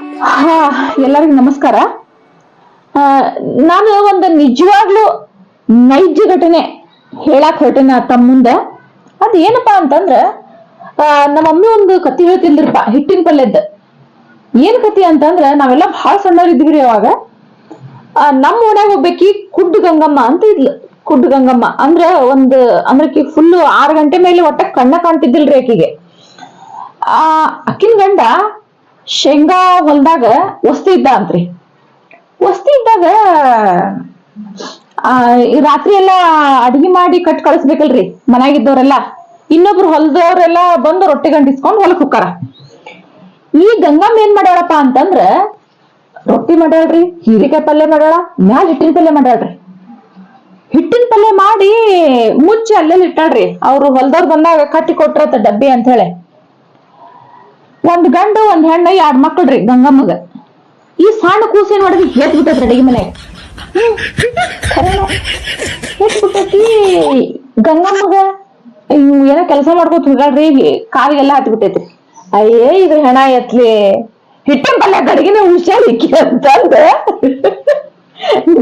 ಹಾ, ಎಲ್ಲರಿಗೂ ನಮಸ್ಕಾರ. ಆ, ನಾನು ಒಂದು ನಿಜವಾಗ್ಲೂ ನೈಜ ಘಟನೆ ಹೇಳಕ್ ಹೊರಟೇನ ತಮ್ಮ ಮುಂದ. ಅದ್ ಏನಪ್ಪಾ ಅಂತಂದ್ರ, ನಮ್ಮ ಮಮ್ಮಿ ಒಂದು ಕತಿ ಹೇಳ್ತಿಲ್ರಿಪ್ಪ, ಹಿಟ್ಟಿನ ಪಲ್ಯದ. ಏನ್ ಕತಿ ಅಂತಂದ್ರ, ನಾವೆಲ್ಲ ಬಹಳ ಸಣ್ಣವ್ರಿದ್ವಿ ಅವಾಗ. ನಮ್ಮ ಓಣ್ಯಾಗ ಒಬ್ಬಾಕಿ ಕುಡ್ಡು ಗಂಗಮ್ಮ ಅಂತ ಇದ್ಲು. ಕುಡ್ಡು ಗಂಗಮ್ಮ ಅಂದ್ರ ಅಂದ್ರಕಿ ಫುಲ್ 6 ಗಂಟೆ ಮೇಲೆ ಒಟ್ಟ ಕಣ್ಣ ಕಾಣ್ತಿದ್ದಿಲ್ರಿ ಆಕಿಗೆ. ಆ ಅಕ್ಕಿನ ಗಂಡ ಶೇಂಗಾ ಹೊಲ್ದಾಗ ವಸ್ತಿ ಇದ್ದ ಅಂತ್ರಿ. ವಸ್ತಿ ಇದ್ದಾಗ ಈ ರಾತ್ರಿ ಎಲ್ಲಾ ಅಡಿಗೆ ಮಾಡಿ ಕಟ್ ಕಳಿಸ್ಬೇಕಲ್ರಿ ಮನ್ಯಾಗಿದ್ದವ್ರೆಲ್ಲಾ. ಇನ್ನೊಬ್ರು ಹೊಲದವ್ರೆಲ್ಲ ಬಂದು ರೊಟ್ಟಿ ಗಂಟಿಸ್ಕೊಂಡ್ ಹೊಲಕ್ ಹೋಕ್ಕಾರ. ಈ ಗಂಗಮ್ಮ ಏನ್ ಮಾಡ್ಯಾಳಪ್ಪ ಅಂತಂದ್ರ, ರೊಟ್ಟಿ ಮಾಡ್ಯಾಳ್ರಿ, ಹೀರಿಕಾಯಿ ಪಲ್ಯ ಮಾಡ್ಯಾಳ, ಮ್ಯಾಲ ಹಿಟ್ಟಿನ ಪಲ್ಯ ಮಾಡ್ಯಾಳ್ರಿ. ಹಿಟ್ಟಿನ ಪಲ್ಯ ಮಾಡಿ ಮುಚ್ಚಿ ಅಲ್ಲೆಲ್ಲಿ ಇಟ್ಟಾಳ್ರಿ. ಅವ್ರು ಹೊಲದವ್ರು ಬಂದಾಗ ಕಟ್ಟಿ ಕೊಟ್ರತ್ತ ಡಬ್ಬಿ ಅಂತ ಹೇಳಿ. ಒಂದ್ ಗಂಡು ಒಂದ್ ಹೆಣ್ಣು 2 ಮಕ್ಕಳ್ರಿ ಗಂಗಮ್ಮಗ. ಈ ಸಣ್ಣ ಕೂಸು ಏನ್ ಮಾಡಿದ್ರಿ, ಹೇತ್ ಬಿಟ್ಟೈತ್ರಿ ಅಡಿಗೆ ಮನೆ. ಹೇತ್ ಬಿಟ್ಟೈತಿ ಗಂಗಮ್ಮಗ. ಏನೋ ಕೆಲಸ ಮಾಡ್ಕೊತ ಹೋಗಾಳ್ರಿ, ಕಾಲಿಗೆಲ್ಲ ಹತ್ತಿ ಬಿಟ್ಟೈತ್ರಿ. ಅಯ್ಯೇ ಇದ್ರ ಹೆಣ ಎತ್ಲಿ, ಹಿಟ್ಟಿನ ಪಲ್ಯ ಅಡಿಗೆನ ಹುಷಾರಿಕ್ಕಿ ಅಂತಂದ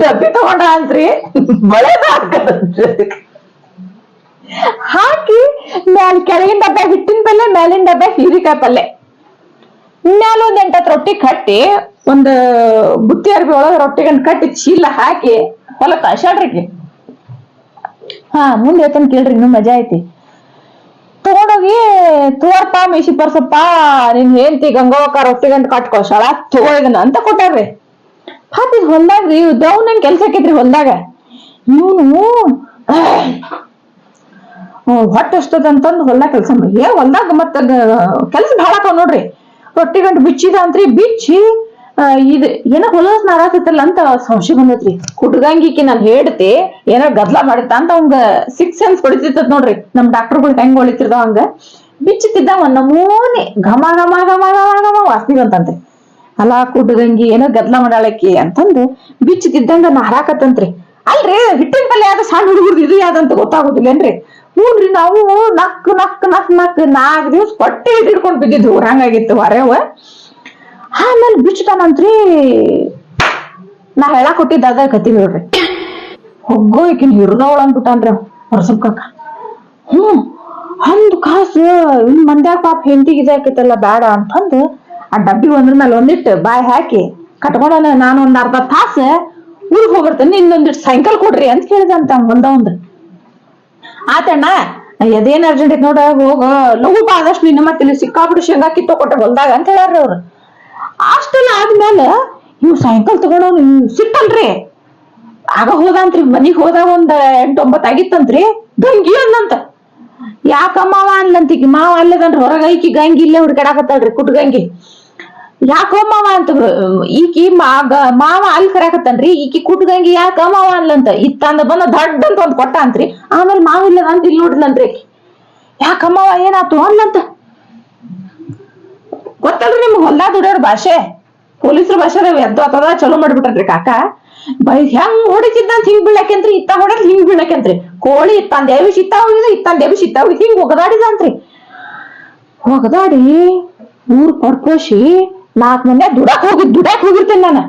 ಡಬ್ಬಿ ತಗೊಂಡ ಅಂತ್ರಿ. ಬಳೆ ಹಾಕಿ ಮ್ಯಾಲ ಕೆಳಗಿನ ಡಬ್ಬ ಹಿಟ್ಟಿನ ಪಲ್ಯ, ಮ್ಯಾಲಿನ ಡಬ್ಬ ಹೀರಿಕಾಯಿ ಪಲ್ಯ, ಮ್ಯಾಲ ಒಂದ್ 8 ರೊಟ್ಟಿ ಕಟ್ಟಿ, ಒಂದ್ ಬುತ್ತಿ ಅರ್ಬಿ ಒಳಗ ರೊಟ್ಟಿ ಗಂಟ್ ಕಟ್ಟಿ ಚೀಲ ಹಾಕಿ ಹೊಲಕ್ ಅಶಾಡ್ರಿ. ಮುಂದೆ ಐತನ್ ಕೇಳ್ರಿ, ಇನ್ನೂ ಮಜಾ ಐತಿ. ತಗೊಂಡೋಗಿ ತೋರ್ಪ ಮೇಶಿ ಪರ್ಸಪ್ಪ, ನಿನ್ ಹೆಂಡತಿ ಗಂಗವ್ವಕ್ಕ ರೊಟ್ಟಿ ಗಂಟ್ ಕಟ್ ಕೊಡ್ಸಾಳ, ತಗೋದನ ಅಂತ ಕೊಟ್ಟಾರ್ರಿ. ಇದ್ ಹೊಲ್ದಾಗ್ರಿ ದೌನಂಗ್ ಕೆಲ್ಸ ಆಕೈತ್ರಿ ಹೊಲ್ದಾಗ. ಇವನು ಹೊಟ್ಟೆ ಎಷ್ಟದಂತಂದ್ ಹೊಲ್ದಾಗ ಕೆಲ್ಸ ಮಾಡಿ ಹೊಲ್ದಾಗ ಮತ್ತ ಕೆಲ್ಸ ಭಾಳ ಆಕಾವ್ ನೋಡ್ರಿ. ರೊಟ್ಟಿ ಗಂಟು ಬಿಚ್ಚಿದ ಅಂತ್ರಿ, ಬಿಚ್ಚಿ ಇದ್ ಏನ ಹೊಲಸ್ ನಾರಾತಿತ್ತಲ್ಲ ಅಂತ ಸಂಶಯ ಬಂದತ್ರಿ. ಕುಟ್ಗಂಗಿಕಿ ನಾನ್ ಹೇಳ್ತಿ ಏನೋ ಗದ್ಲ ಮಾಡಿತ್ತ ಅಂತ ಅವಂಗ 6 ಸೆನ್ಸ್ ಹೊಡಿತಿತ್ತ ನೋಡ್ರಿ. ನಮ್ ಡಾಕ್ಟರ್ಗಳು ಹೆಂಗ್ ಹೊಳಿತಿರ್ದಾವ ಹಂಗ ಬಿಚ್ಚುತ್ತಿದ್ದ. ಒಂದ್ ನಮೂನಿ ಘಮ ಘಮ ಘಮ ಘಮ ಘಮ ವಾಸನಿ ಬಂತಂತ್ರಿ. ಅಲ್ಲಾ ಕುಡ್ಗಂಗಿ ಏನೋ ಗದ್ಲ ಮಾಡಾಳಕಿ ಅಂತಂದು ಬಿಚ್ಚುತ್ತಿದ್ದಂಗ ನಾರಾಕತ್ತಂತ್ರಿ. ಅಲ್ರಿ ಹಿಟ್ಟಿನ ಪಲ್ಯ ಯಾವ್ದು ಸಣ್ಣ ಹುಡುಗರ್ದು ಇದು ಯಾವ್ದಂತ ಗೊತ್ತಾಗುದಿಲ್ಲೇನ್ರಿ? ಹ್ಞೂನ್ರಿ, ನಾವು ನಕ್ ನಕ್ ನಕ್ ನಕ್ 4 ದಿವ್ಸ ಹೊಟ್ಟೆ ಹಿಡ್ಕೊಂಡ್ ಬಿದ್ದಿದ್ವು, ಹಂಗಾಗಿತ್ತು ಹೊರೆವ. ಆಮೇಲೆ ಬಿಚ್ಚತಾನಂತ್ರಿ. ನಾ ಹೇಳಾಕ್ ಕೊಟ್ಟಿದ್ದ ಅದ ಕತಿ ನೋಡ್ರಿ. ಹೊಗ್ಗೋ ಈಕಿನ್ ಹಿರಿದವಳ ಅಂದ್ಬಿಟ್ಟಾನ್ರಿ ಹೊರಸಬ್ಕಕ್ಕ. ಒಂದು ಕಾಸು ಇನ್ ಮಂದ್ಯಾಗ ಪಾಪ ಹೆಂಡತಿಗೆ ಇದಾಕೈತಲ್ಲ ಬೇಡ ಅಂತಂದು ಆ ಡಬ್ಬಿ ಒಂದ್ರ ಮೇಲೆ ಒಂದಿಟ್ಟು ಬಾಯಿ ಹಾಕಿ ಕಟ್ಕೊಂಡ. ನಾನು ಒಂದ್ ಅರ್ಧ ತಾಸು ಊರಿಗೆ ಹೋಗ್ಬರ್ತೇನೆ, ಇನ್ನೊಂದಿಟ್ಟು ಸೈಕಲ್ ಕೊಡ್ರಿ ಅಂತ ಕೇಳಿದಂತ ಒಂದ. ಆತಣ್ಣ, ಅದೇನ್ ಅರ್ಜೆಂಟ್ ಐತ್ ನೋಡ, ಹೋಗ ಲಘು ಬಾ, ಆದಷ್ಟು ನಿನ್ನ ಮತ್ತೆ ಸಿಕ್ಕಾಬಿಟ್ಟು ಶೇಂಗಾ ಕಿತ್ತೋ ಕೊಟ್ಟ ಹೊಲ್ದಾಗ ಅಂತ ಹೇಳ್ರಿ ಅವ್ರು. ಅಷ್ಟೆಲ್ಲ ಆದ್ಮೇಲೆ ಇವ್ ಸೈಕಲ್ ತಗೊಂಡವ್ ಸಿಟ್ಟಲ್ರಿ. ಆಗ ಹೋದಂತ್ರಿ, ಮನಿಗ್ ಹೋದಾಗ ಒಂದ್ 8-9 ಆಗಿತ್ತಂತ್ರಿ. ಗಂಗಿ ಅಂದಂತ. ಯಾಕಮ್ಮವ ಅನ್ಲಂತ. ಈಗ ಮಾವ ಅಲ್ಲದನ್ರಿ ಹೊರಗ, ಈಕಿ ಗಂಗಿ ಇಲ್ಲೇ ಹುಡ್ಕಾಡಕತ್ತಾಳ್ರಿ, ಕುಟ್ಗಂಗಿ. ಯಾಕಮ್ಮವ ಅಂತ ಈಕಿ ಮಾವ ಅಲ್ಲಿ ಕರಾಕತ್ತನ್ರಿ. ಈಕಿ ಕುಟ್ಗಂಗಿ ಯಾಕ ಮಾವ ಅನ್ಲಂತ. ಇತ್ತಂದ ಬಂದ ದೊಡ್ಡ ಅಂತ ಒಂದ್ ಕೊಟ್ಟ ಅಂತ್ರಿ. ಆಮೇಲೆ ಮಾವ ಇಲ್ಲದ ಅಂತ ಇಲ್ಲಿ ನೋಡಿದ್ಲಂತ್ರಿ. ಯಾಕಮ್ಮವ ಏನಾತು ಅನ್ಲಂತ. ಗೊತ್ತಲ್ರಿ ನಿಮ್ಗೆ ಹೊಲ್ದಾಗ ದುಡಿಯೋರ್ ಭಾಷೆ, ಪೊಲೀಸರ ಭಾಷೆ ಎದ್ದು ಆತದ ಚಲೋ ಮಾಡ್ಬಿಟ್ರಿ ಕಾಕ. ಹೆಂಗ್ ಹೊಡಿತಿದ್ದಂತ ಹಿಂಗ್ ಬೀಳಕಂತ್ರಿ, ಇತ್ತ ಹೊಡದ್ ಹಿಂಗ್ ಬೀಳಕಂತ್ರಿ. ಕೋಳಿ ಇತ್ತಂದ ಎಬಿಸ್ ಇತ್ತ ಹೋಗಿದ, ಇತ್ತಂದ ಎಬಿಸ್ ಇತ್ತ ಹೋಗಿದ್, ಹಿಂಗ್ ಒಗದಾಡಿದಂತ್ರಿ. ಒಗದಾಡಿ ಊರ್ ಪಡ್ಕೋಶಿ 4 ಮಂದಿ ದುಡಾಕ್ ಹೋಗಿರ್ತೇನೆ ನಾನು.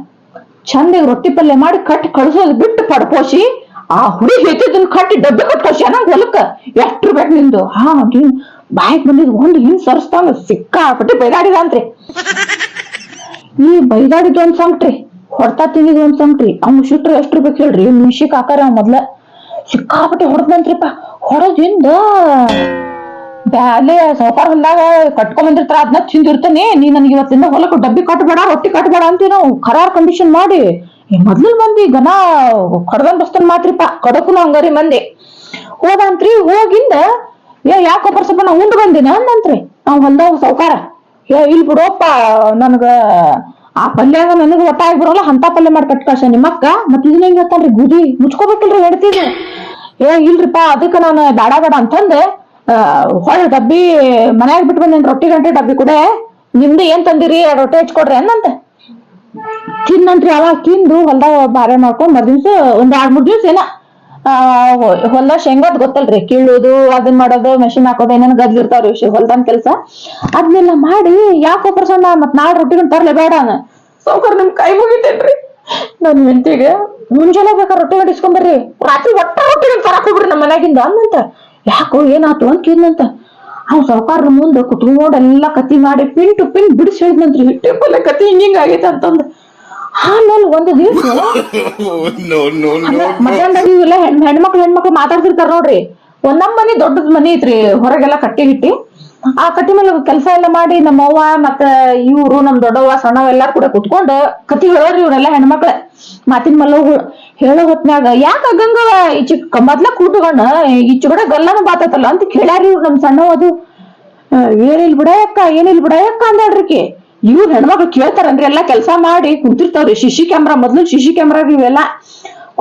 ಚಂದಾಗ ರೊಟ್ಟಿ ಪಲ್ಯ ಮಾಡಿ ಕಟ್ಟಿ ಕಳ್ಸೋದ್ ಬಿಟ್ಟು ಪಡ್ಕೋಶಿ ಆ ಹುಡಿ ಹೆಚ್ಚಿದ್ದನ್ ಕಟ್ಟಿ ಡಬ್ಬಿ ಕಟ್ಕೋಶಿ ಅನ್ನಂಗ್ ಹೊಲಕ್ಕ. ಎಷ್ಟ್ರು ಬೇಕು ನಿಂದು? ಬಾಯಿಗೆ ಬಂದಿದ್ ಒಂದು ಹಿಂಗ್ ಸರ್ಸ್ತಾಂಗ ಸಿಕ್ಕಾಪಟ್ಟಿ ಬೈದಾಡಿದಂತ್ರಿ. ಈ ಬೈದಾಡಿದ್ ಒಂದ್ ಸಂಕ್ಟ್ರಿ, ಹೊಡ್ತಾ ತಿಂದಿದ್ ಒಂದ್ ಸಂಕ್ಟ್ರಿ. ಅವ್ನು ಶಿಟ್ರು ಎಷ್ಟ್ರು ಬೇಕು ಹೇಳ್ರಿ, ಮಿಷಿಕ್ ಹಾಕಾರ ಮೊದ್ಲ ಸಿಕ್ಕಾಪಟ್ಟಿ ಹೊಡೆದಂತ್ರಿಪ್ಪ. ಹೊಡದಿಂದ ಬ್ಯಾಲೆ ಸೌಕಾರ ಹೊಲ್ದಾಗ ಕಟ್ಕೊಂಡ್ ಬಂದಿರ್ತಾರ, ಅದನ್ನ ತಿಂದಿರ್ತಾನೆ. ನೀ ನನ್ಗೆ ಇವತ್ತಿಂದ ಹೊಲಕ್ಕೆ ಡಬ್ಬಿ ಕಟ್ಬೇಡ, ರೊಟ್ಟಿ ಕಟ್ಬೇಡ ಅಂತೀವಿ ನಾವು ಖರಾರ್ ಕಂಡೀಷನ್ ಮಾಡಿ. ಮೊದ್ಲು ಮಂದಿ ಗನ ಕಡ್ದಂಗ್ ಬಸ್ತನ್ ಮಾತ್ರಿಪ್ಪ, ಕಡಕುನು ಹಂಗಾರಿ ಮಂದಿ. ಹೋದಂತ್ರಿ. ಹೋಗಿಂದ ಯಾಕೋ ಪರ್ಸಪ್ಪ ನಾ ಉಂಡು ಬಂದಿನ ಅಂದಂತ್ರಿ ನಾವ್ ಹೊಲ್ದಾಗ ಸೌಕಾರ. ಇಲ್ ಬಿಡೋಪ್ಪ, ನನ್ಗ ಆ ಪಲ್ಯಾಗ ನನಗ ಒಟ್ಟಾಗಿ ಬರೋಲ್ಲ, ಅಂತ ಪಲ್ಯ ಮಾಡಿ ಕಟ್ಕಾಶ ನಿಮ್ಮಕ್ಕ. ಮತ್ ಇದನ್ನ ಹೆಂಗ್ ಹೇಳ್ತಾನ್ರಿ, ಗುದಿ ಮುಚ್ಕೋಬೇಕಿಲ್ರಿ ಹೆಡ್ತಿದ್. ಇಲ್ರಿಪ್ಪ ಅದಕ್ಕ ನಾನು ಬೇಡ ಬೇಡ ಅಂತಂದ ಹೊಳ್ ಡಬ್ಬಿ ಮನ್ಯಾಗ ಬಿಟ್ಟು ಬಂದೇನ್. ರೊಟ್ಟಿ ಗಂಟೆ ಡಬ್ಬಿ ಕೂಡ ನಿಮ್ದು ಏನ್ ತಂದಿರಿ, ರೊಟ್ಟಿ ಹಚ್ಕೊಡ್ರಿ ಅನ್ನಂತ. ತಿನ್ನಂತ್ರಿ. ಅವಾಗ ತಿಂದು ಹೊಲ್ದಾಗ ಬಾರೆ ಮಾಡ್ಕೊಂಡ್ ಮರ್ದಿವ್ಸ ಒಂದ್ 2-3 ದಿವ್ಸ ಏನ ಹೊಲ್ದ ಶೇಂಗಾದ್ ಗೊತ್ತಲ್ರಿ, ಕೀಳೋದು ಅದನ್ ಮಾಡೋದು ಮೆಷಿನ್ ಹಾಕೋದು ಏನೇನ್ ಗದ್ಲಿರ್ತಾವ್ರಿ ಹೊಲ್ದನ್ ಕೆಲ್ಸ. ಅದ್ನೆಲ್ಲ ಮಾಡಿ ಯಾಕೆ ಒಪ್ಪರ್ಸಣ್ಣ ಮತ್ ನಾಳೆ ರೊಟ್ಟಿನ ತರ್ಲೆ ಬೇಡ ಸೌಕರ್ ನಿಮ್ ಕೈ ಮುಗಿತೇನ್ರಿ. ನನ್ ಹೆಂಡತಿಗೆ ಮುಂಜಾನೆ ಬೇಕಾ ರೊಟ್ಟಿ ಮಾಡಿಸ್ಕೊಂಬರ್ರಿ, ರಾತ್ರಿ ಒಟ್ಟ ರೊಟ್ಟಿ ತರಕ್ ಹೋಗ್ರಿ ನಮ್ಮ ಮನ್ಯಾಗಿಂದ ಅನ್ನಂತ. ಯಾಕೋ ಏನಾತು ಅಂತ ಕೇಳಿದಂತ. ಅವ್ ಸಾವುಕಾರ ಮುಂದೆ ಕುತ್ಕೊಂಡ್ ಎಲ್ಲಾ ಕತಿ ಮಾಡಿ ಪಿನ್ ಟು ಪಿನ್ ಬಿಡಿಸಿ ಹೇಳಿದ್ನಂತ್ರಿ, ಹಿಟ್ಟಿಪಲ್ಲೆ ಕತಿ ಹಿಂಗಿಂಗ್ ಆಗೈತೆ ಅಂತಂದ್. ಆಮೇಲೆ ಒಂದು ದಿವ್ಸ ಮಧ್ಯಾಹ್ನದಾಗ ಇವೆಲ್ಲ ಹೆಣ್ಮಕ್ಳು ಮಾತಾಡ್ತಿರ್ತಾರ ನೋಡ್ರಿ. ಒಂದೊಂದ್ ಮನಿ ದೊಡ್ಡದ್ ಮನಿ ಐತ್ರಿ, ಹೊರಗೆಲ್ಲ ಕಟ್ಟಿ ಗಿಟ್ಟಿ. ಆ ಕಟ್ಟಿ ಮೇಲೆ ಕೆಲಸ ಎಲ್ಲ ಮಾಡಿ ನಮ್ಮವ್ವ ಮತ್ತ ಇವ್ರು ನಮ್ ದೊಡ್ಡವ್ವ ಸಣ್ಣವ ಎಲ್ಲಾರು ಕೂಡ ಕುತ್ಕೊಂಡ್ ಕತಿ ಹೇಳೋರಿ. ಇವ್ರೆಲ್ಲಾ ಹೆಣ್ಮಕ್ಳ ಮಾತಿನ ಮಲ್ಲವು ಹೇಳೋ ಹೊತ್ನ್ಯಾಗ ಯಾಕ ಗಂಗವ ಈಚೆ ಮೊದ್ಲ ಕೂತ್ಕೊಂಡ ಈಚೆ ಕಡೆ ಗಲ್ಲನ ಬಾತಲ್ಲ ಅಂತ ಕೇಳ್ಯಾರಿ ಇವ್ರು ನಮ್ ಸಣ್ಣವ. ಅದು ಏನಿಲ್ ಬಿಡಯಕ್ಕ ಅಂದಾಡ್ರಿಕಿ. ಇವ್ರ ಹೆಣ್ಮಕ್ಳು ಕೇಳ್ತಾರನ್ರಿ, ಎಲ್ಲಾ ಕೆಲ್ಸ ಮಾಡಿ ಕುಂತಿರ್ತಾವ್ರಿ. ಶಿಶಿ ಕ್ಯಾಮ್ರಾ, ಮೊದ್ಲು ಶಿಶಿ ಕ್ಯಾಮ್ರಾ ಇವೆಲ್ಲಾ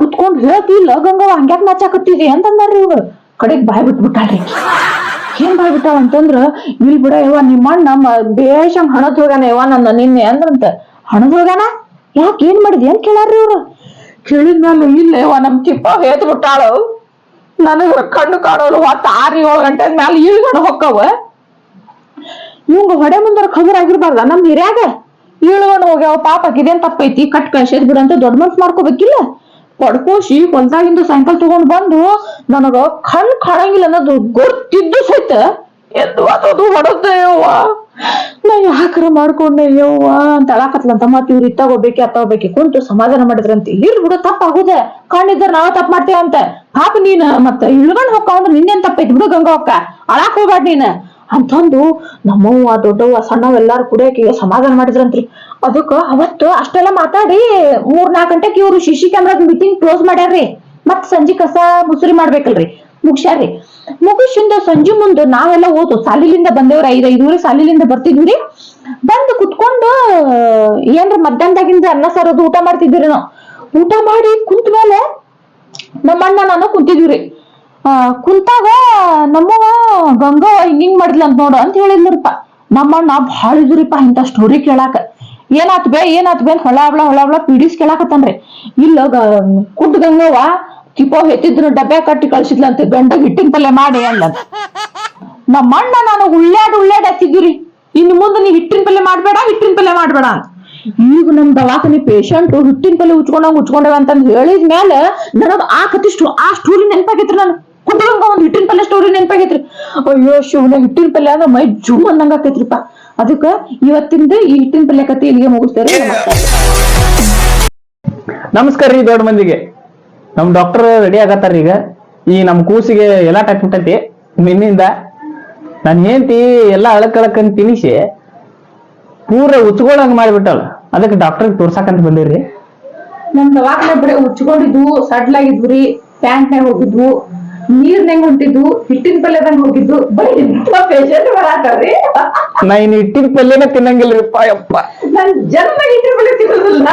ಕುತ್ಕೊಂಡ್ ಹೇಳ್ತಿಲ್ಲ ಗಂಗವ್ವ ಹಂಗ್ಯಾಕ್ ನಾಚಾಕತ್ತಿದಿ ಅಂತಂದಾರ್ರಿ ಇವ್ರು. ಕಡೆಗ್ ಬಾಯ್ ಬಿಟ್ಬಿಟ್ಟಾಳ್ರಿ. ಏನ್ ಬಾಯ್ ಬಿಟ್ಟಾವ ಅಂತಂದ್ರ, ಇಲ್ ಬಿಡ ಯವ್ವ ನಿಮ್ಮಣ್ಣ ಬೇಷಂಗ್ ಹಣದ್ ಹೋಗ್ಯಾನ ಯವ್ವ ನನ್ನ ನಿನ್ನೆ ಅಂದ್ರಂತ. ಹಣದ್ ಹೋಗ್ಯಾನ ಯಾಕೆ ಏನ್ ಮಾಡಿದಿ ಅಂತ ಕೇಳಾರ್ರಿ ಇವ್ರು. ಕೇಳಿದ್ಮೇಲೆ ಇಲ್ಲ ಯವ್ವ ನಮ್ ತಿಪ್ಪ ಹೇತ್ ಬಿಟ್ಟಾಳು, ನನಗ ಕಣ್ಣು ಕಾಣೋರು ಹೊತ್ತ 6-7 ಗಂಟೆ ಮ್ಯಾಲ ಇಳ್ಗಣ ಹೊಕ್ಕವ. ಇವಂಗ ಹೊಡೆ ಮುಂದರ ಖಬರ್ ಆಗಿರ್ಬಾರ್ದ ನಮ್ ಹಿರ್ಯಾಗ. ಇಳ್ಗಣ ಹೋಗ್ಯಾವ ಪಾಪ ಇದೇನ್ ತಪ್ಪೈತಿ, ಕಟ್ ಕಳ್ಸೇದ್ ಬಿಡಂತ ದೊಡ್ಡ ಮನ್ಸ್ ಮಾಡ್ಕೋಬೇಕಿಲ್ಲ. ಪಡ್ಕೋಸಿ ಹೊಲ್ದಾಗಿಂದ ಸಾಯಂಕಾಲ ತಗೊಂಡ್ ಬಂದು ನನಗ ಕಣ್ ಕಾಣಂಗಿಲ್ಲ ಅನ್ನೋದು ಗೊತ್ತಿದ್ದು ಸಹಿತ ಎದ್ದು ಅದು ಹೊಡದ್ದೆ ಯವ್ವ. ನಾ ಯಾಕರ ಮಾಡ್ಕೊಂಡೆ ಯವ್ವ ಅಂತ ಅಳಾಕತ್ಲಂತ. ಮತ್ ಇವ್ರು ಇತ್ತಾಗೋಬೇಕಿ ಅತ್ತಾಗೋಬೇಕಿ ಕುಂತು ಸಮಾಧಾನ ಮಾಡಿದ್ರಂತೆ. ಇರ್ಲಿ ಬಿಡು ತಪ್ಪ ಆಗುದ, ಕಣ್ಣಿದ್ರ ನಾವ ತಪ್ಪ ಮಾಡ್ತೇವ ಅಂತ. ಪಾಪ ನೀನ್ ಮತ್ತ ಇಳ್ಕೊಂಡ್ ಹೊಕ್ಕ ಅಂದ್ರೆ ನಿನ್ನೇನ್ ತಪ್ಪೈತಿ ಬಿಡು ಗಂಗವಕ್ಕ, ಅಳಾಕ್ ಹೋಗ್ಬೇಡ ನೀನ್ ಅಂತಂದು ನಮ್ಮವ್ವ ದೊಡ್ಡವ್ವ ಸಣ್ಣವ್ ಎಲ್ಲಾರು ಕುಡಿಯಕಿಗೆ ಸಮಾಧಾನ ಮಾಡಿದ್ರಂತ್ರಿ. ಅದಕ್ಕ ಅವತ್ತು ಅಷ್ಟೆಲ್ಲ ಮಾತಾಡಿ 3-4 ಗಂಟೆಗೆ ಇವ್ರು ಶಿಶಿ ಕ್ಯಾಮ್ರಾದ ಮೀಟಿಂಗ್ ಕ್ಲೋಸ್ ಮಾಡ್ಯಾರ್ರಿ. ಮತ್ ಸಂಜೆ ಕಸ ಮುಸುರಿ ಮಾಡ್ಬೇಕಲ್ರಿ, ಮುಗ್ಸ್ಯಾರ್ರಿ. ಮುಗಿಸಿಂದ ಸಂಜೆ ಮುಂದೆ ನಾವೆಲ್ಲ ಓದು ಸಾಲಿಲಿಂದ ಬಂದೇವ್ರಿ, 5-5 ಸಾಲಿಲಿಂದ ಬರ್ತಿದ್ವಿ. ಬಂದು ಕುತ್ಕೊಂಡು ಏನ್ರ ಮಧ್ಯಾಹ್ನದಾಗಿಂದ ಅನ್ನ ಸಾರೋದು ಊಟ ಮಾಡ್ತಿದ್ವಿ ನಾವು. ಊಟ ಮಾಡಿ ಕುಂತ ಮೇಲೆ ನಮ್ಮಣ್ಣ ನಾನು ಕುಂತಿದ್ವಿ. ಕುಂತಾಗ ನಮ್ಮವ ಗಂಗವ್ವ ಹಿಂಗಿಂಗ್ ಮಾಡಿದ್ಲ ಅಂತ ನೋಡು ಅಂತ ಹೇಳಿದ್ಲರಿಪ್ಪ. ನಮ್ಮಣ್ಣ ಭಾಳ ಇದ್ರಿಪ್ಪ ಇಂತ ಸ್ಟೋರಿ ಕೇಳಾಕ. ಏನಾತ್ ಬೇ ಅಂತ ಹೊಳ ಪೀಡಿಸ್ ಕೇಳಾಕತ್ತನ್ರಿ. ಇಲ್ಲ ಕುಡ್ ಗಂಗವ್ವ ಕಿಪೋ ಹೆತ್ತಿದ್ರು ಡಬ್ಬೆ ಕಟ್ಟಿ ಕಳ್ಸಿದ್ಲಂತೆ, ಗಂಡಗ್ ಹಿಟ್ಟಿನ ಪಲ್ಲೆ ಮಾಡಿ ಅಲ್ಲ. ನಮ್ಮಣ್ಣ ನಾನು ಉಳ್ಳಾಡ್ ಹಚ್ಚಿದ್ರಿ, ಇನ್ನು ಮುಂದೆ ನೀ ಹಿಟ್ಟಿನ ಪಲ್ಲೆ ಮಾಡ್ಬೇಡ ಅಂತ. ಈಗ ನಮ್ ದವಾಖಾನಿ ಪೇಷಂಟ್ ಹಿಟ್ಟಿನ ಪಲ್ಲೆ ಉಚ್ಕೊಂಡೇವ ಅಂತಂದ್ ಹೇಳಿದ್ಮೇಲೆ ನನಗ್ ಆ ಕತಿ ಆ ಸ್ಟೋರಿ ನೆನಪಾಗೈತ್ರಿ. ನಾನು ಕುಂಡ್ರಂಗ ಒಂದ್ ಹಿಟ್ಟಿನ ಪಲ್ಲೆ ಸ್ಟೋರಿ ನೆನಪಾಗೈತ್ರಿ. ಅಯ್ಯೋ ಶಿವನ ಹಿಟ್ಟಿನ ಪಲ್ಲೆ ಅಂದ್ರೆ ಮೈ ಜೂಮ್ ಅಂದಂಗ ಆಕೈತ್ರಿಪ್ಪ. ಅದಕ್ಕ ಇವತ್ತಿಂದ ಈ ಹಿಟ್ಟಿನ ಪಲ್ಲೆ ಕತಿ ಇಲ್ಲಿಗೆ ಮುಗಿಸ್ತೇವೆ. ನಮಸ್ಕಾರ ರೀ ದೊಡ್ಡ ಮಂದಿಗೆ. ನಮ್ ಡಾಕ್ಟರ್ ರೆಡಿ ಆಗತ್ತಾರ ಈಗ. ಈ ನಮ್ ಕೂಸಿಗೆ ಎಲ್ಲಾ ಟೈಪ್ ಮುಟ್ಟೈತಿ ನಿನ್ನಿಂದ. ನನ್ ಹೆಂಡತಿ ಎಲ್ಲಾ ಅಳಕಳಕಂತ ತಿನಿಸಿ ಪೂರ ಉಚ್ಕೊಳಂಗ್ ಮಾಡಿಬಿಟ್ಟಳ. ಅದಕ್ಕೆ ಡಾಕ್ಟರ್ ತೋರ್ಸಾಕಂತ ಬಂದಿವ್ರಿ. ನಮ್ ದವಾಖಾನೆ ಬರೀ ಉಚ್ಕೊಂಡಿದ್ವು, ಸಡ್ಲಾಗಿದ್ವಿ, ಪ್ಯಾಂಟ್ನಾಗ ಹೋಗಿದ್ವು, ನೀರ್ನಾಗ ಹೊಂಟಿದ್ವು, ಹಿಟ್ಟಿನ ಪಲ್ಯದಂಗ ಹೋಗಿದ್ವು. ಬರೀ ಪೇಷಂಟ್ ಬರಾತಾವ್ರಿ. ನಾ ಇನ್ ಹಿಟ್ಟಿನ ಪಲ್ಯನ ತಿನ್ನಂಗಿಲ್ರಿಪ್ಪ ಯಪ್ಪ. ನನ್ ಜನ್ಮ ಹಿಟ್ಟಿನ ಪಲ್ಯ ತಿನ್ನೋದಿಲ್ಲ.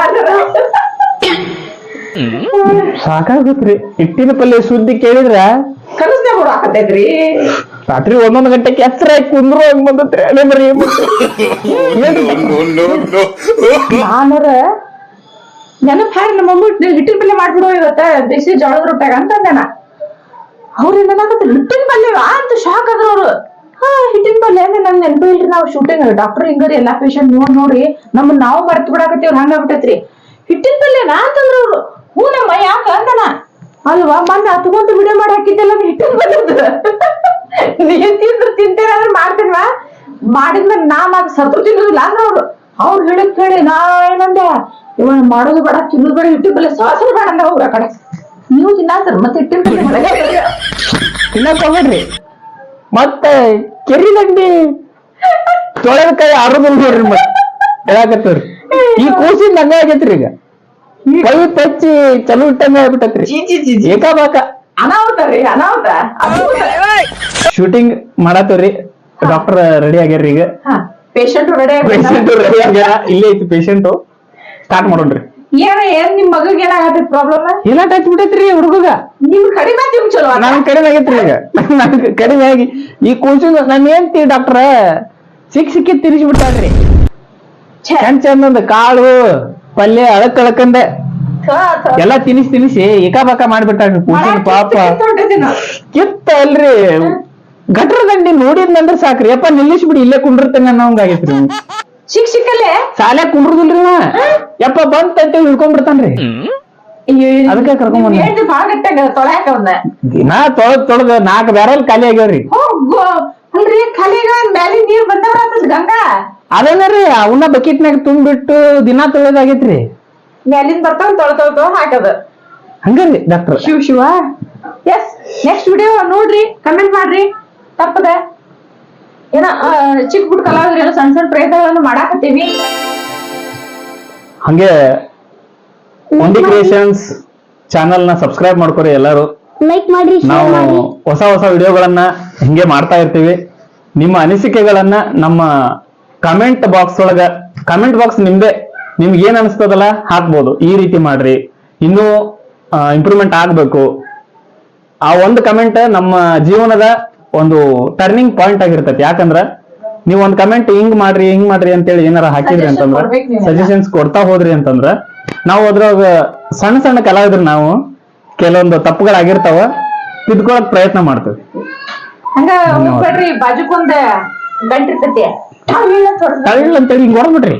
ಸಾಕಾಗತ್ರಿ ಹಿಟ್ಟಿನ ಪಲ್ಯ ಸುದ್ದಿ ಕೇಳಿದ್ರ ಕನಸ್ನಾಗ ಹೊಡಾಕತ್ತೈತ್ರಿ. ರಾತ್ರಿ 11 ಗಂಟೆಗೆ ಎತ್ತರ ಕುಂದ್ರು ಹಂಗ್ ಬಂದತ್ರಿ. ಅದೇ ಬರೀ ನಾನರ ನೆನಪ್ ಹಾರಿ ನಮ್ಮ ಮಮ್ಮಿ ಹಿಟ್ಟಿನ ಪಲ್ಯ ಮಾಡ್ಬಿಡೋ ಇವತ್ತ ಬಿಸಿ ಜೋಳದ ರೊಟ್ಟಾಗ ಅಂತಂದನ. ಅವ್ರ ಏನಾಗತ್ತ ಹಿಟ್ಟಿನ ಪಲ್ಯವಾ ಅಂತ ಶಾಕ್ ಆದ್ರ ಅವ್ರು. ಹಿಟ್ಟಿನ ಪಲ್ಯ ಅಂದ್ರೆ ನನ್ ನೆನಪು ಇಲ್ರಿ. ನಾವು ಶೂಟಿಂಗ್ ಡಾಕ್ಟರ್ ಹಿಂಗರಿ ಎಲ್ಲಾ ಪೇಷಂಟ್ ನೋಡಿ ನಮ್ಮನ್ನ ನಾವು ಮರ್ತು ಬಿಡಾಕತ್ತೀವ್ರ ಹಂಗಾಗ್ಬಿಟ್ಟೈತ್ರಿ. ಹಿಟ್ಟಿನ ಪಲ್ಯನಾ ಅಂತಂದ್ರ ಅವ್ರು. ಹೂ ನಮ್ಮ ಯಾಕ ಅಂದನ. ಅಲ್ವಾ ಮೊನ್ನೆ ಹತ್ಕೊಂತ ವಿಡಿಯೋ ಮಾಡಿ ಹಾಕಿದ್ದೆಲ್ಲ ಹಿಟ್ಟಿನ ಪಲ್ಯದ. ನೀನ್ ತಿಂದ್ರು ತಿಂತೇನೆ ಅಂದ್ರೆ ಮಾಡ್ತೇನ್ವಾ, ಮಾಡಿದ್ಮೇಲೆ ನಾವ್ ಸತ್ರು ತಿನ್ನೋದಿಲ್ಲ ಅಂದ್ರ ಅವ್ರು ಹೇಳಿದ್ ಕೇಳಿ ನಾ ಏನಂದೆ, ಇವನ್ ಮಾಡೋದು ಬೇಡ ತಿನ್ನೋದು ಬೇಡ, ಹಿಟ್ಟಿನ ಪಲ್ಯ ಸಾಸರು ಬೇಡ ಅಂದ ಹೋಗ್ರ ಕಡೆ. ನೀವು ತಿನ್ನಾತಾರ ಮತ್ತೆ ಹಿಟ್ಟಿನ ಪಲ್ಯ ತಿನ್ನಕ್ ಹೋಗ್ಬೇಡ್ರಿ. ಮತ್ತೆ ಕೆರಿ ದಂಡಿ ತೊಳೆದ ಕೈ ಆರೋದಿಲ್ಲ ನೋಡ್ರಿ. ಮತ್ತೆ ಹೇಳಾಕತ್ತವ್ರಿ ಈ ಕೂಸಿಂದ ಹಂಗ ಆಗೈತ್ರಿ. ಈಗ ಕೈ ತಚ್ಚಿ ಚಲೋ ಇಟ್ಟಂಗ ಆಗ್ಬಿಟ್ಟತ್ರಿ. ಏಕಾಬಾಕ ಅನಾಹುತ ರೀ, ಅನಾಹುತ. ಶೂಟಿಂಗ್ ಮಾಡತ್ತವ್ರಿ. ಡಾಕ್ಟರ್ ರೆಡಿ ಆಗ್ಯಾರ್ರಿ. ಈಗ ಪೇಷಂಟ್ ರೆಡಿ ಆಗ್ಯಾರ. ಇಲ್ಲೇ ಐತಿ ಪೇಷಂಟ್. ಸ್ಟಾರ್ಟ್ ಮಾಡೋಣ್ರಿ. ಏನ್ ನಿಮ್ ಮಗಗ್ ಏನಾಗತ್ತೆ ಪ್ರಾಬ್ಲಮ್? ಎಲ್ಲ ಟಚ್ ಬಿಟ್ಟೈತ್ರಿ ಹುಡುಗ. ನಿಮ್ ಕಡಿಮೆ ನಿಮ್ ಚಲೋ. ನನ್ ಕಡಿಮೆ ಆಗೈತ್ರಿ. ಈಗ ನನ್ ಕಡಿಮೆ ಆಗಿ ಈ ಕೂಸಿನ ನನ್ ಏನ್ತಿ ಡಾಕ್ಟರ್ ಸಿಕ್ಕಿ ತಿರ್ಸಿ ಬಿಟ್ಟಾಡ್ರಿ. ಚಂದ ಚಂದ ಕಾಳು ಪಲ್ಯ ಅಳಕಂದೆ ಎಲ್ಲಾ ತಿನಿಸಿ ಏಕಾಬಾಕ ಮಾಡ್ಬಿಟ್ಟಾಗ ಕೂಸಿನ ಪಾಪ ಕಿತ್ತ ಅಲ್ರಿ ಗಟ್ರ ದಂಡಿ ನೋಡಿದ್ನಂದ್ರ ಸಾಕ್ರಿ ಯಪ್ಪ ನಿಲ್ಲಿಸ್ಬಿಡಿ ಇಲ್ಲೇ ಕುಂಡಿರ್ತೇನೆ ಅನ್ನೋಂಗಾಗೈತ್ರಿ ಶಿಕ್ಷಕಲ್ಲೇ ಶಾಲೆ ಕುಂಡ್ರದಿಲ್ರಿ ಯಪ್ಪ ಬಂತ ಹಿಡ್ಕೊಂಡ್ಬಿಡ್ತಾನ್ರಿ ಅದಕ್ಕೆ ಕರ್ಕೊಂಡ್ ಬಂದ ಬಾಳ ಗಟ್ಟಾಗ ತೊಳ್ಯಾಕ ಅವನ್ನ ದಿನ ತೊಳೆದ್ 4 ಬ್ಯಾರಲ್ ಖಾಲಿ ಆಗ್ಯಾವ್ರಿ ಅಲ್ರಿ ಖಾಲಿಗ ಮ್ಯಾಲಿನ ನೀರ್ ಬಂದವ್ರ ಗಂಗಾ ಅದನ್ನರಿ ಅವನ್ನ ಬಕೆಟ್ನಾಗ ತುಂಬಿಟ್ಟು ದಿನಾ ತೊಳೆದಾಗೈತ್ರಿ ಮ್ಯಾಲಿನ ಬರ್ತಾವ ತೊಳ್ತೊಳ್ತೊ ಹಾಕದ ಹಂಗರಿ doctor Shiva S next video ನೋಡ್ರಿ ಕಮೆಂಟ್ ಮಾಡ್ರಿ ತಪ್ಪದ ಏನ ಚಿಕ್ಕ ಪುಟ್ಟ ಕಲಾವಿದ್ರು ಏನೋ ಸಣ್ಣ ಸಣ್ಣ ಪ್ರಯತ್ನಗಳನ್ನು ಮಾಡಾಕತ್ತೀವಿ ಹಂಗೆ ಒಂದಿ ಕ್ರಿಯೇಷನ್ಸ್ ಚಾನಲ್ ನ ಸಬ್ಸ್ಕ್ರೈಬ್ ಮಾಡ್ಕೊರಿ ಎಲ್ಲಾರು ಲೈಕ್ ಮಾಡ್ರಿ ನಾವು ಹೊಸ ವಿಡಿಯೋಗಳನ್ನ ಹಿಂಗೆ ಮಾಡ್ತಾ ಇರ್ತೀವಿ ನಿಮ್ಮ ಅನಿಸಿಕೆಗಳನ್ನ ನಮ್ಮ ಕಮೆಂಟ್ ಬಾಕ್ಸ್ ಒಳಗ ಕಮೆಂಟ್ ಬಾಕ್ಸ್ ನಿಮ್ದೆ ನಿಮ್ಗೆ ಏನ್ ಅನಿಸ್ತದಲ್ಲ ಹಾಕ್ಬೋದು ಈ ರೀತಿ ಮಾಡ್ರಿ ಇನ್ನೂ ಇಂಪ್ರೂವ್ಮೆಂಟ್ ಆಗ್ಬೇಕು ಆ ಒಂದು ಕಮೆಂಟ್ ನಮ್ಮ ಜೀವನದ ಒಂದು ಟರ್ನಿಂಗ್ ಪಾಯಿಂಟ್ ಆಗಿರ್ತೈತಿ ಯಾಕಂದ್ರ ನೀವ್ ಒಂದ್ ಕಮೆಂಟ್ ಹಿಂಗ್ ಮಾಡ್ರಿ ಅಂತೇಳಿ ಏನಾರ ಹಾಕಿದ್ರಿ ಅಂತಂದ್ರ ಸಜೆಷನ್ಸ್ ಕೊಡ್ತಾ ಹೋದ್ರಿ ಅಂತಂದ್ರ ನಾವು ಅದ್ರಾಗ ಸಣ್ಣ ಕಲಾವಿದ್ರು ನಾವು ಕೆಲವೊಂದು ತಪ್ಪುಗಳಾಗಿರ್ತಾವ ತಿದ್ಕೊಳಕ್ ಪ್ರಯತ್ನ ಮಾಡ್ತೇವೆ ಹಂಗ ಹೋಗ್ಬೇಡ್ರಿ ಬಾಜುಕೊಂದ ಗಂಟಿರ್ತೈತಿ ತಳ್ಳ ಅಂತೇಳಿ ಹಿಂಗ್ ಹೊಡ್ಬಿಟ್ರಿ